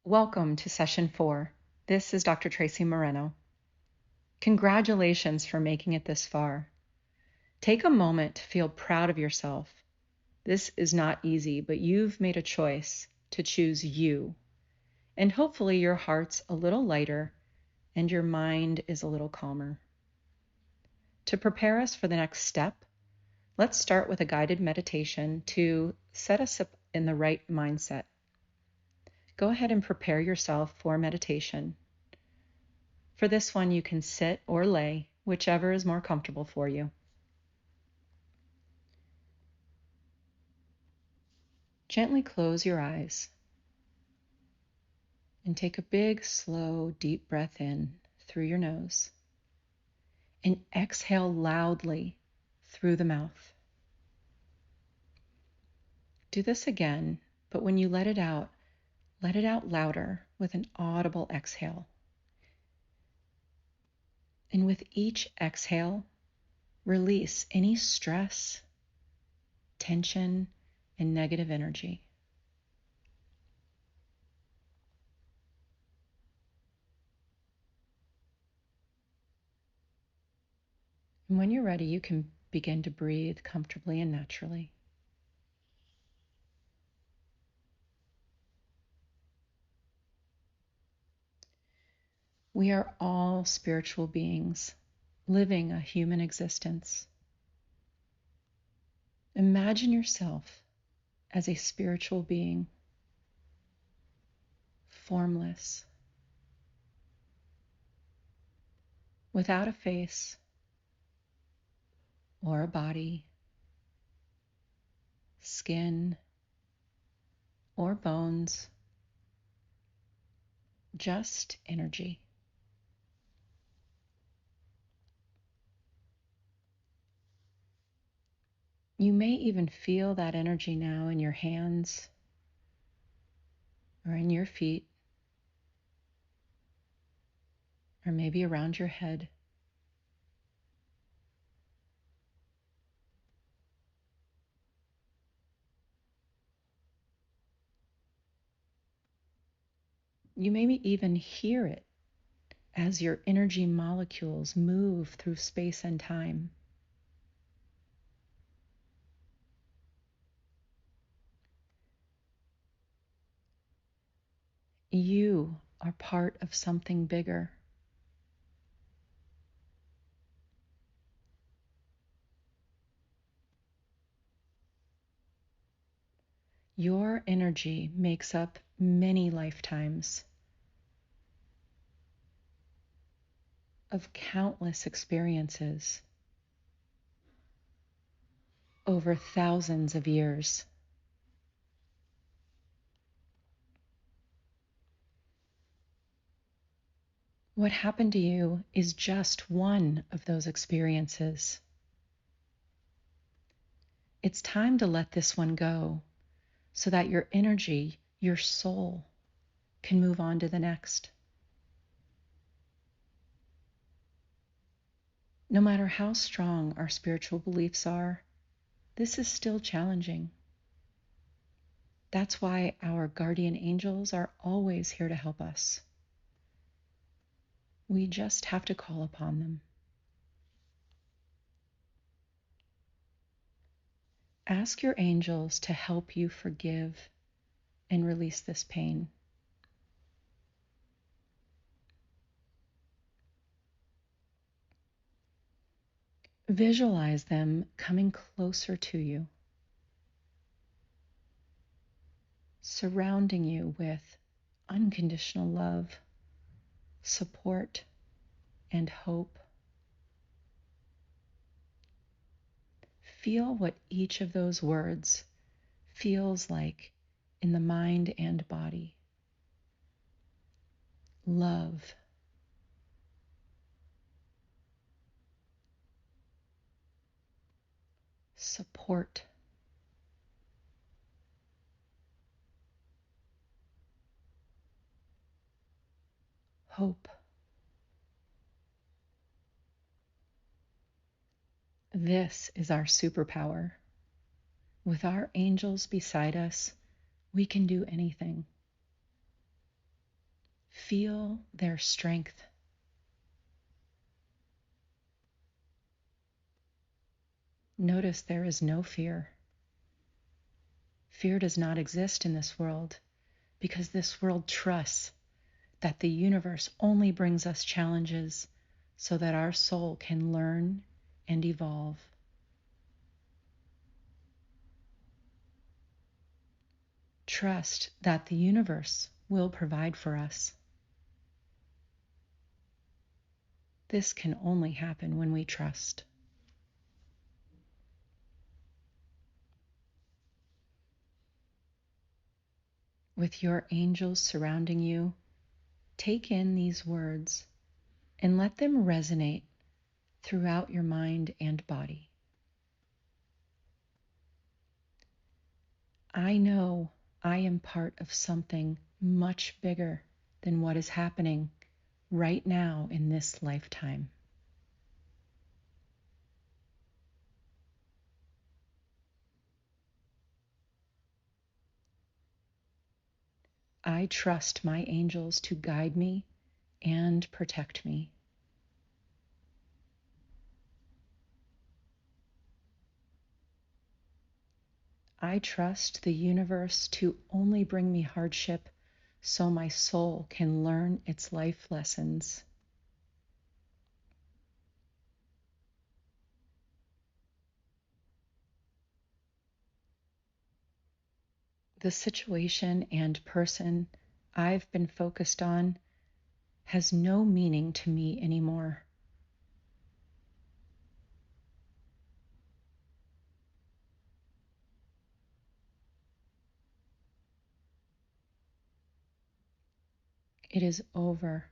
Welcome to Session 4. This is Dr. Traci Moreno. Congratulations for making it this far. Take a moment to feel proud of yourself. This is not easy, but you've made a choice to choose you. And hopefully your heart's a little lighter and your mind is a little calmer. To prepare us for the next step, let's start with a guided meditation to set us up in the right mindset. Go ahead and prepare yourself for meditation. For this one, you can sit or lay, whichever is more comfortable for you. Gently close your eyes and take a big, slow, deep breath in through your nose and exhale loudly through the mouth. Do this again, but when you let it out louder with an audible exhale. And with each exhale, release any stress, tension, and negative energy. And when you're ready, you can begin to breathe comfortably and naturally. We are all spiritual beings living a human existence. Imagine yourself as a spiritual being, formless, without a face or a body, skin or bones, just energy. You may even feel that energy now in your hands or in your feet, or maybe around your head. You may even hear it as your energy molecules move through space and time. You are part of something bigger. Your energy makes up many lifetimes of countless experiences over thousands of years. What happened to you is just one of those experiences. It's time to let this one go so that your energy, your soul, can move on to the next. No matter how strong our spiritual beliefs are, this is still challenging. That's why our guardian angels are always here to help us. We just have to call upon them. Ask your angels to help you forgive and release this pain. Visualize them coming closer to you, surrounding you with unconditional love, support, and hope. Feel what each of those words feels like in the mind and body. Love, support, hope. This is our superpower. With our angels beside us, we can do anything. feel their strength. Notice there is no fear. Fear does not exist in this world because this world trusts that the universe only brings us challenges so that our soul can learn and evolve. Trust that the universe will provide for us. This can only happen when we trust. With your angels surrounding you, take in these words and let them resonate throughout your mind and body. I know I am part of something much bigger than what is happening right now in this lifetime. I trust my angels to guide me and protect me. I trust the universe to only bring me hardship so my soul can learn its life lessons. The situation and person I've been focused on has no meaning to me anymore. It is over.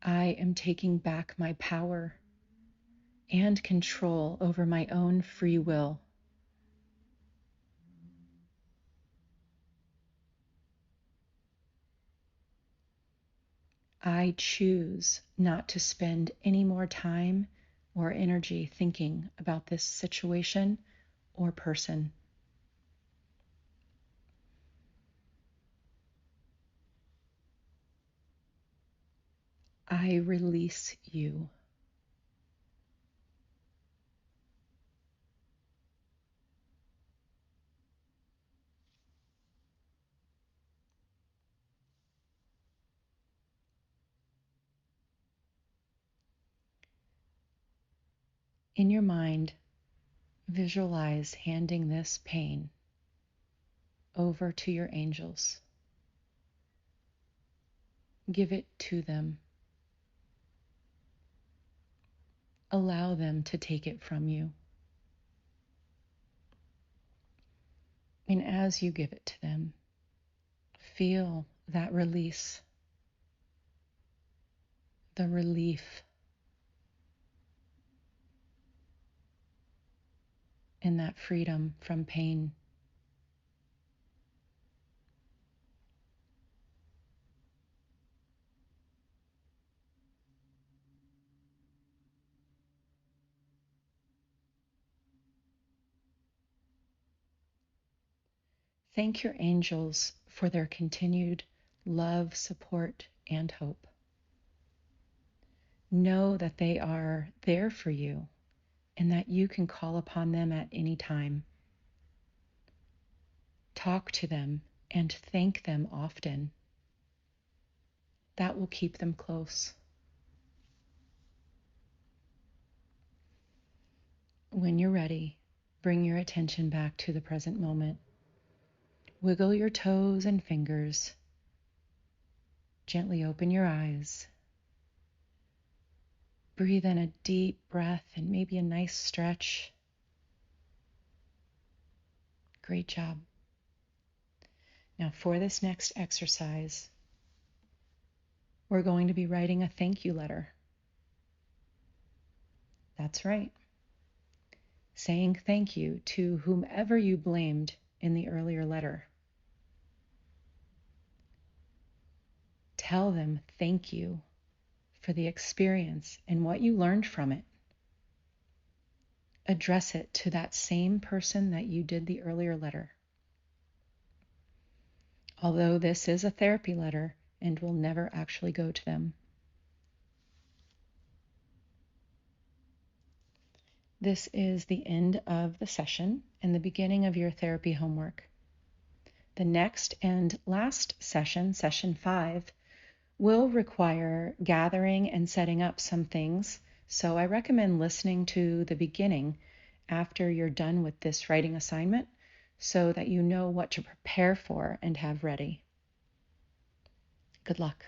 I am taking back my power and control over my own free will. I choose not to spend any more time or energy thinking about this situation or person. I release you. In your mind, visualize handing this pain over to your angels. Give it to them. Allow them to take it from you. And as you give it to them, feel that release, the relief, and that freedom from pain. Thank your angels for their continued love, support, and hope. Know that they are there for you and that you can call upon them at any time. Talk to them and thank them often. That will keep them close. When you're ready, bring your attention back to the present moment. Wiggle your toes and fingers. Gently open your eyes. Breathe in a deep breath and maybe a nice stretch. Great job. Now for this next exercise, we're going to be writing a thank you letter. That's right. Saying thank you to whomever you blamed in the earlier letter. Tell them thank you for the experience and what you learned from it. Address it to that same person that you did the earlier letter. although this is a therapy letter and will never actually go to them. This is the end of the session and the beginning of your therapy homework. The next and last session, session 5, will require gathering and setting up some things, so I recommend listening to the beginning after you're done with this writing assignment so that you know what to prepare for and have ready. Good luck.